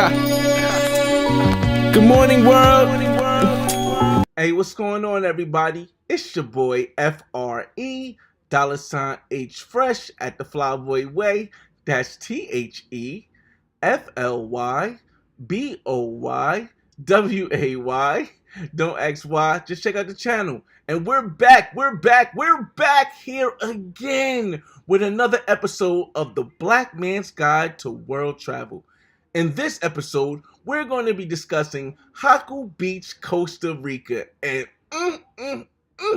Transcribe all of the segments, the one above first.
Good morning, world. Hey, what's going on, everybody? It's your boy FRE $H Fresh at the Flyboy Way. That's THEFLYBOYWAY. Don't ask why. Just check out the channel. And we're back. We're back here again with another episode of the Black Man's Guide to World Travel. In this episode, we're going to be discussing Jaco Beach, Costa Rica, and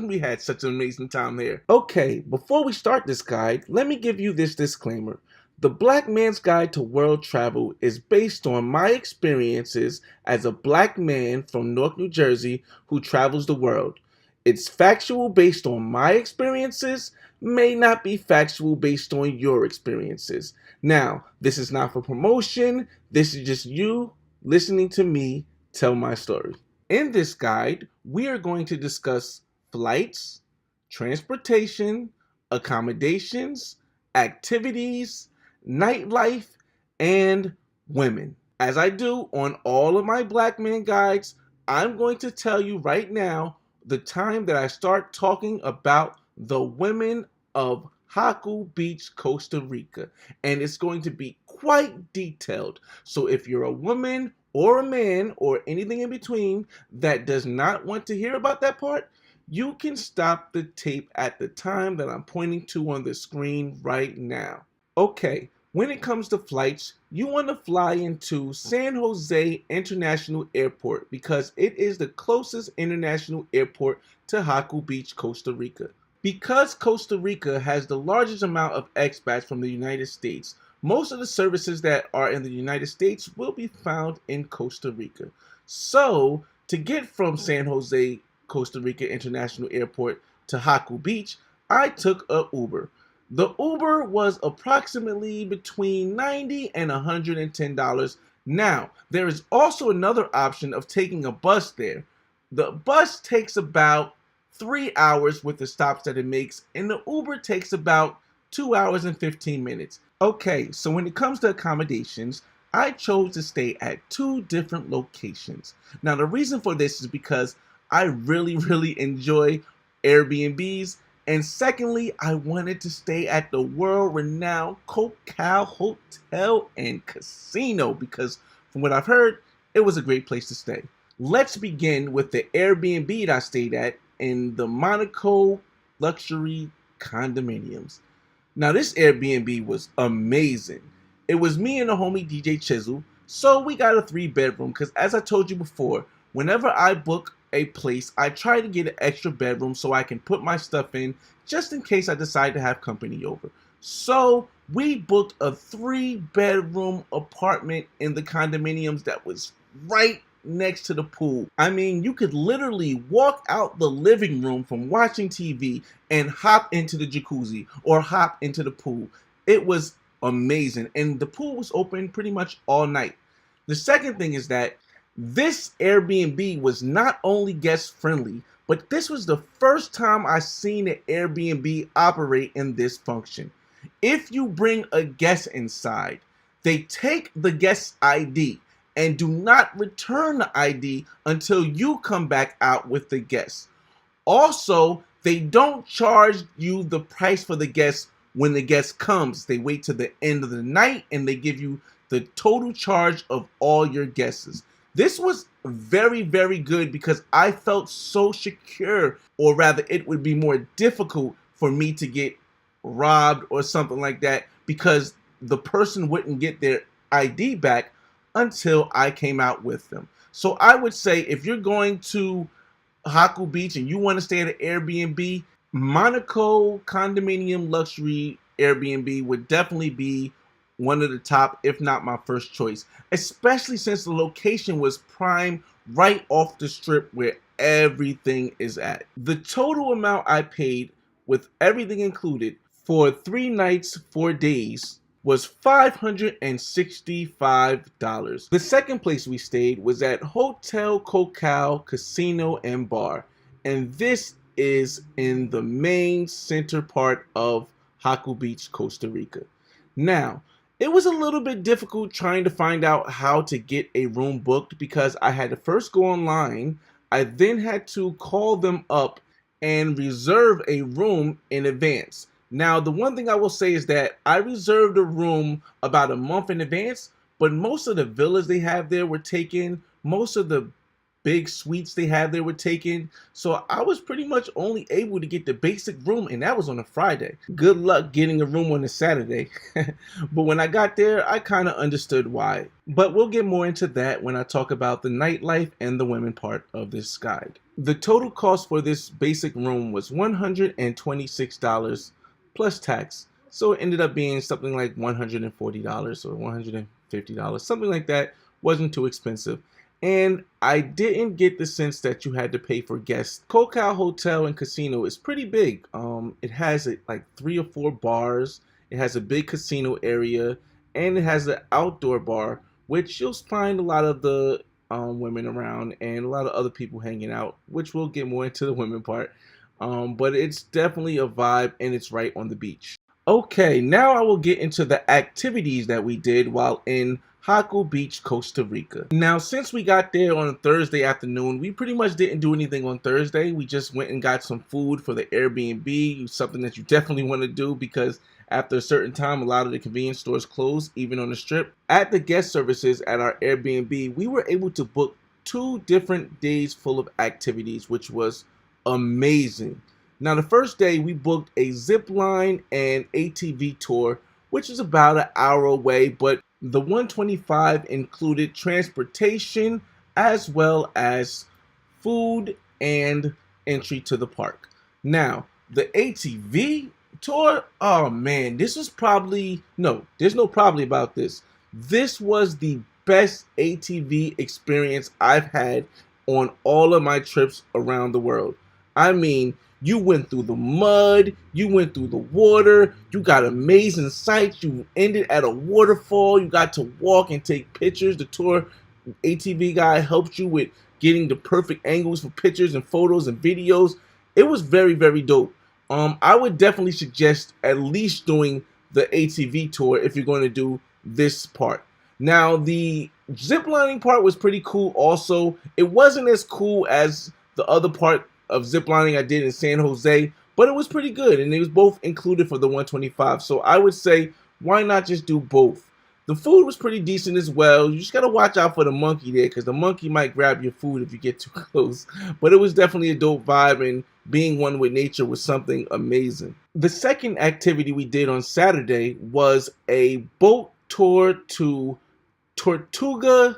we had such an amazing time there. Okay, before we start this guide, let me give you this disclaimer. The Black Man's Guide to World Travel is based on my experiences as a black man from Newark, New Jersey who travels the world. It's factual based on my experiences, may not be factual based on your experiences. Now, this is not for promotion, this is just you listening to me tell my story. In this guide, we are going to discuss flights, transportation, accommodations, activities, nightlife, and women. As I do on all of my Black Man guides, I'm going to tell you right now the time that I start talking about the women of Jaco Beach, Costa Rica. And it's going to be quite detailed. So if you're a woman or a man or anything in between that does not want to hear about that part, you can stop the tape at the time that I'm pointing to on the screen right now. Okay, when it comes to flights, you want to fly into San Jose International Airport because it is the closest international airport to Jaco Beach, Costa Rica. Because Costa Rica has the largest amount of expats from the United States, most of the services that are in the United States will be found in Costa Rica. So, to get from San Jose, Costa Rica International Airport to Jaco Beach, I took a Uber. The Uber was approximately between $90 and $110. Now, there is also another option of taking a bus there. The bus takes about 3 hours with the stops that it makes, and the Uber takes about 2 hours and 15 minutes. Okay, so when it comes to accommodations, I chose to stay at 2 different locations. Now, the reason for this is because I really enjoy Airbnbs, and secondly, I wanted to stay at the world-renowned Cocal Hotel and Casino because, from what I've heard, it was a great place to stay. Let's begin with the Airbnb that I stayed at in the Monaco luxury condominiums. Now, this Airbnb was amazing. It was me and the homie DJ Chisel, so we got a 3-bedroom because, as I told you before, whenever I book a place, I try to get an extra bedroom so I can put my stuff in just in case I decide to have company over. So we booked a 3-bedroom apartment in the condominiums that was right next to the pool. I mean, you could literally walk out the living room from watching TV and hop into the jacuzzi or hop into the pool. It was amazing, and the pool was open pretty much all night. The second thing is that this Airbnb was not only guest friendly, but this was the first time I seen an Airbnb operate in this function. If you bring a guest inside, they take the guest's ID and do not return the ID until you come back out with the guest. Also, they don't charge you the price for the guest when the guest comes. They wait to the end of the night and they give you the total charge of all your guests. This was very good because I felt so secure, or rather it would be more difficult for me to get robbed or something like that because the person wouldn't get their ID back until I came out with them. So I would say if you're going to Jaco Beach and you want to stay at an Airbnb, Monaco condominium luxury Airbnb would definitely be one of the top, if not my first choice, especially since the location was prime right off the strip where everything is at. The total amount I paid with everything included for 3 nights, 4 days was $565. The second place we stayed was at Hotel Cocal Casino and Bar, and this is in the main center part of Jaco Beach, Costa Rica. Now, It was a little bit difficult trying to find out how to get a room booked because I had to first go online. I then had to call them up and reserve a room in advance. Now, the one thing I will say is that I reserved a room about a month in advance, but most of the villas they have there were taken. Most of the big suites they had there were taken. So I was pretty much only able to get the basic room, and that was on a Friday. Good luck getting a room on a Saturday. But when I got there, I kind of understood why. But we'll get more into that when I talk about the nightlife and the women part of this guide. The total cost for this basic room was $126 plus tax. So it ended up being something like $140 or $150, something like that. Wasn't too expensive. And I didn't get the sense that you had to pay for guests. Cocal Hotel and Casino is pretty big. It has like 3 or 4 bars. It has a big casino area, and it has an outdoor bar, which you'll find a lot of the women around and a lot of other people hanging out, which we'll get more into the women part. But it's definitely a vibe, and it's right on the beach. Okay, now I will get into the activities that we did while in Jaco Beach, Costa Rica. Now, since we got there on a Thursday afternoon, we pretty much didn't do anything on Thursday. We just went and got some food for the Airbnb, something that you definitely want to do because after a certain time, a lot of the convenience stores close, even on the strip. At the guest services at our Airbnb, we were able to book 2 different days full of activities, which was amazing. Now, the first day, we booked a zip line and ATV tour, which is about an hour away, but the 125 included transportation as well as food and entry to the park. Now, the ATV tour, oh man, this was probably, no, there's no probably about this. This was the best ATV experience I've had on all of my trips around the world. I mean, you went through the mud, you went through the water, you got amazing sights, you ended at a waterfall, you got to walk and take pictures. The tour ATV guy helped you with getting the perfect angles for pictures and photos and videos. It was very, very dope. I would definitely suggest at least doing the ATV tour if you're going to do this part. Now, the ziplining part was pretty cool also. It wasn't as cool as the other part of ziplining I did in San Jose, but it was pretty good, and it was both included for the 125. So I would say, why not just do both? The food was pretty decent as well. You just gotta watch out for the monkey there, because the monkey might grab your food if you get too close. But it was definitely a dope vibe, and being one with nature was something amazing. The second activity we did on Saturday was a boat tour to Tortuga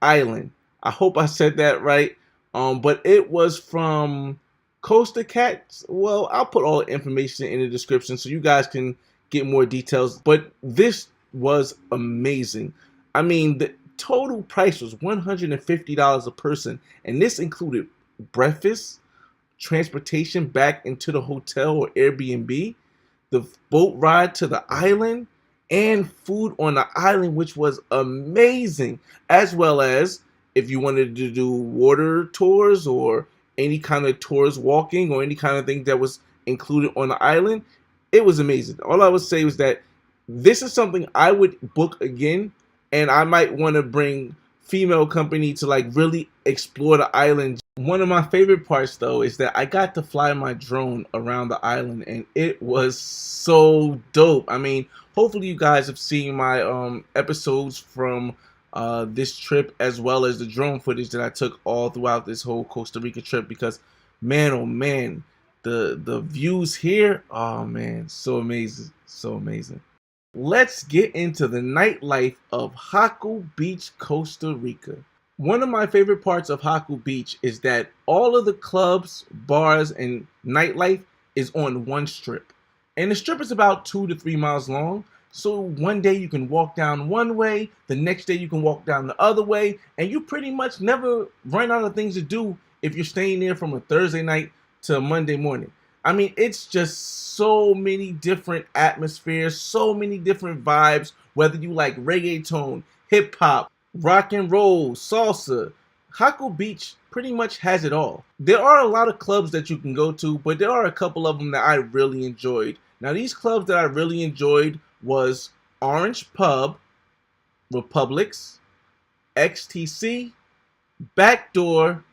Island. I hope I said that right. But it was from Costa Cats. Well, I'll put all the information in the description so you guys can get more details. But this was amazing. I mean, the total price was $150 a person, and this included breakfast, transportation back into the hotel or Airbnb, the boat ride to the island, and food on the island, which was amazing, as well as if you wanted to do water tours or any kind of tours walking or any kind of thing that was included on the island. It was amazing. All I would say was that this is something I would book again, and I might want to bring female company to like really explore the island. One of my favorite parts though is that I got to fly my drone around the island, and it was so dope. I mean, hopefully you guys have seen my episodes from this trip, as well as the drone footage that I took all throughout this whole Costa Rica trip, because man, oh man, the views here, oh man, so amazing, so amazing. Let's get into the nightlife of Jaco Beach, Costa Rica. One of my favorite parts of Jaco Beach is that all of the clubs, bars, and nightlife is on one strip. And the strip is about 2 to 3 miles long. So one day you can walk down one way, the next day you can walk down the other way, and you pretty much never run out of things to do if you're staying there from a Thursday night to a Monday morning. I mean, it's just so many different atmospheres, so many different vibes, whether you like reggaeton, hip hop, rock and roll, salsa. Jaco Beach pretty much has it all. There are a lot of clubs that you can go to, but there are a couple of them that I really enjoyed. Now, these clubs that I really enjoyed was Orange Pub, Republics, XTC, Backdoor,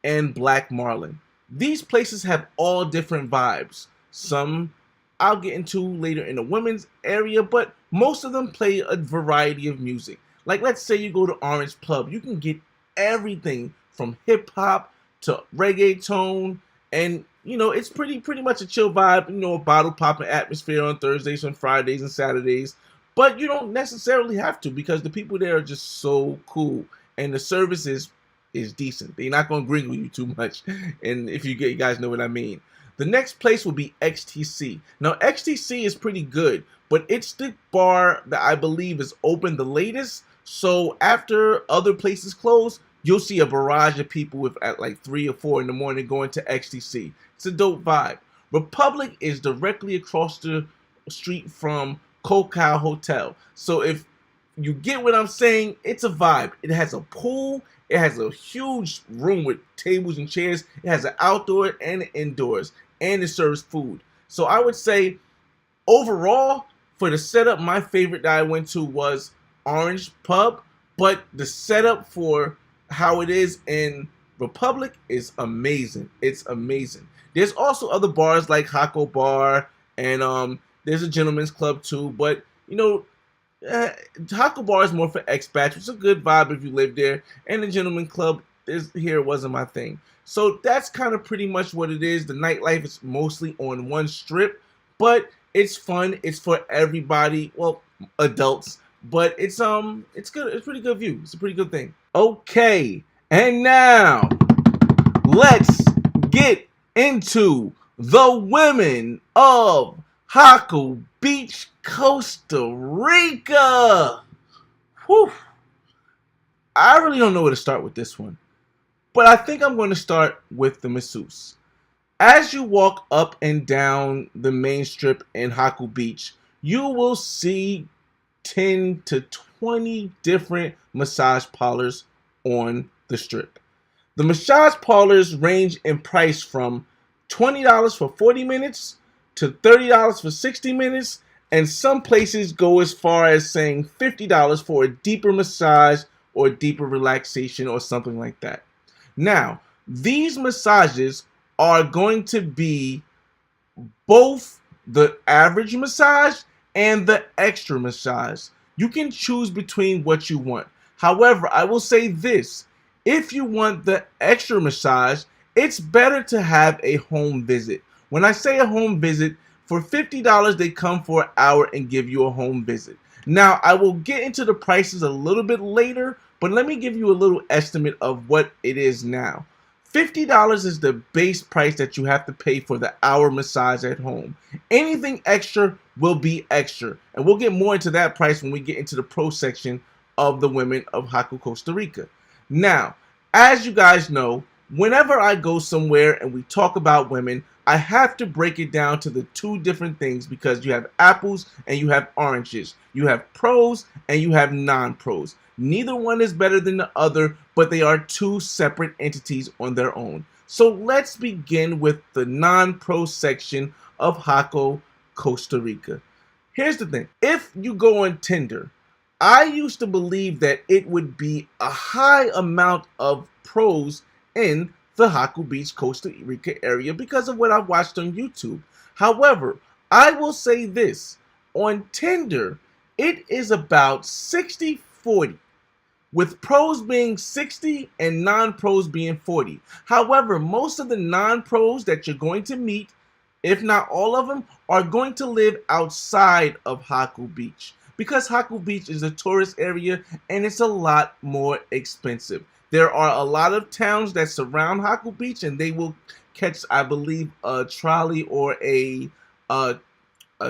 and Black Marlin. These places have all different vibes. Some I'll get into later in the women's area, but most of them play a variety of music. Like, let's say you go to Orange Pub, you can get everything from hip hop to reggaeton, and it's pretty much a chill vibe. A bottle popping atmosphere on Thursdays and Fridays and Saturdays. But you don't necessarily have to, because the people there are just so cool, and the service is decent. They're not gonna gringle you too much, and if you guys know what I mean. The next place will be XTC. Now XTC is pretty good, but it's the bar that I believe is open the latest. So after other places close, you'll see a barrage of people at like 3 or 4 in the morning going to XTC. It's a dope vibe. Republic is directly across the street from Cocal Hotel. So if you get what I'm saying, it's a vibe. It has a pool. It has a huge room with tables and chairs. It has an outdoor and an indoors, and it serves food. So I would say overall, for the setup, my favorite that I went to was Orange Pub, but the setup for how it is in Republic is amazing. It's amazing. There's also other bars like Jaco Brach, and there's a gentleman's club too, but Jaco Brach is more for expats. It's a good vibe if you live there, and the gentleman club here wasn't my thing. So that's kind of pretty much what it is. The nightlife is mostly on one strip, but it's fun. It's for everybody. Well, adults, but it's good. It's a pretty good view. It's a pretty good thing. Okay, and now let's get into the women of Jaco Beach, Costa Rica. Whew. I really don't know where to start with this one, but I think I'm going to start with the masseuse. As you walk up and down the main strip in Jaco Beach, you will see 10 to 20 different massage parlors on the strip. The massage parlors range in price from $20 for 40 minutes to $30 for 60 minutes, and some places go as far as saying $50 for a deeper massage or deeper relaxation or something like that. Now, these massages are going to be both the average massage and the extra massage. You can choose between what you want. However, I will say this: if you want the extra massage, it's better to have a home visit. When I say a home visit, for $50 they come for an hour and give you a home visit. Now, I will get into the prices a little bit later, but let me give you a little estimate of what it is now. $50 is the base price that you have to pay for the hour massage at home. Anything extra will be extra, and we'll get more into that price when we get into the pro section of the women of Jaco, Costa Rica. Now, as you guys know, whenever I go somewhere and we talk about women, I have to break it down to the two different things, because you have apples and you have oranges. You have pros and you have non-pros. Neither one is better than the other, but they are two separate entities on their own. So let's begin with the non-pro section of Jaco, Costa Rica. Here's the thing. If you go on Tinder, I used to believe that it would be a high amount of pros in the Jaco Beach, Costa Rica area because of what I've watched on YouTube. However, I will say this: on Tinder, it is about 60-40, with pros being 60 and non-pros being 40. However, most of the non-pros that you're going to meet, if not all of them, are going to live outside of Jaco Beach, because Jaco Beach is a tourist area and it's a lot more expensive. There are a lot of towns that surround Jaco Beach, and they will catch, I believe, a trolley or a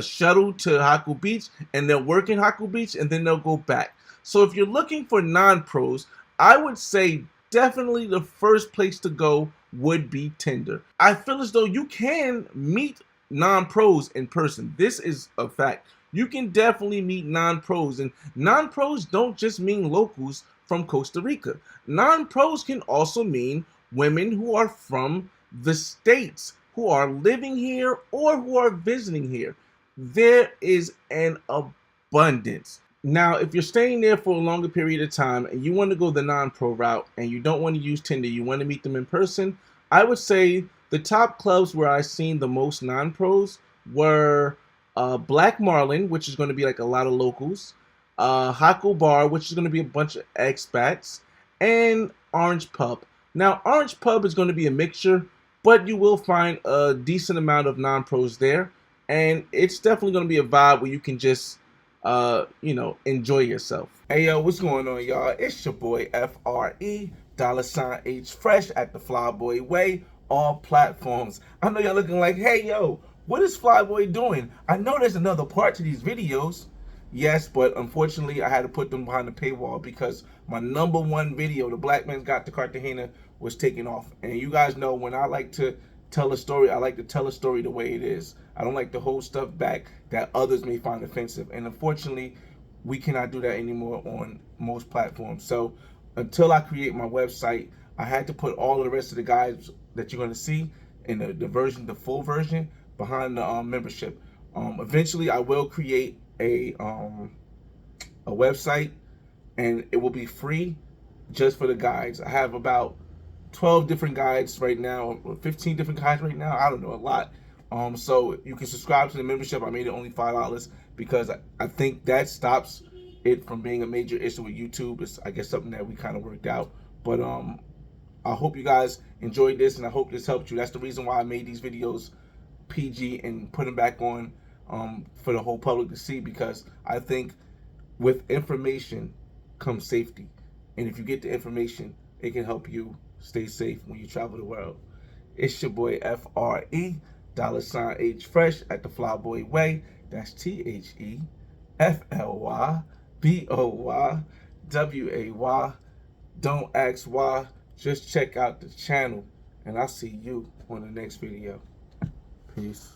shuttle to Jaco Beach, and they'll work in Jaco Beach, and then they'll go back. So if you're looking for non-pros, I would say definitely the first place to go would be Tinder. I feel as though you can meet non-pros in person. This is a fact. You can definitely meet non-pros, and non-pros don't just mean locals from Costa Rica. Non-pros can also mean women who are from the States, who are living here or who are visiting here. There is an abundance. Now, if you're staying there for a longer period of time and you want to go the non-pro route and you don't want to use Tinder, you want to meet them in person, I would say the top clubs where I've seen the most non-pros were Black Marlin, which is going to be like a lot of locals, Jaco Bar, which is going to be a bunch of expats, and Orange Pub. Now, Orange Pub is going to be a mixture, but you will find a decent amount of non-pros there, and it's definitely going to be a vibe where you can just enjoy yourself. Hey yo, what's going on, y'all? It's your boy FRE $H Fresh at the Flyboy Way, all platforms. I know y'all looking like, hey yo, what is Flyboy doing? I know there's another part to these videos. Yes, but unfortunately I had to put them behind the paywall because my #1 video, The Black Man's Guide to Cartagena, was taken off. And you guys know when I like to tell a story, I like to tell a story the way it is. I don't like to hold stuff back that others may find offensive. And unfortunately, we cannot do that anymore on most platforms. So until I create my website, I had to put all of the rest of the guides that you're going to see in the full version behind the membership. Eventually, I will create a website, and it will be free just for the guides. I have about 12 different guides right now, 15 different guides right now. I don't know, a lot. So you can subscribe to the membership. I made it only $5 because I think that stops it from being a major issue with YouTube. It's, I guess, something that we kind of worked out. But I hope you guys enjoyed this, and I hope this helped you. That's the reason why I made these videos PG and put them back on for the whole public to see, because I think with information comes safety. And if you get the information, it can help you stay safe when you travel the world. It's your boy FRE $H Fresh at the Flyboy Way. That's THEFLYBOYWAY. Don't ask why. Just check out the channel, and I'll see you on the next video. Peace.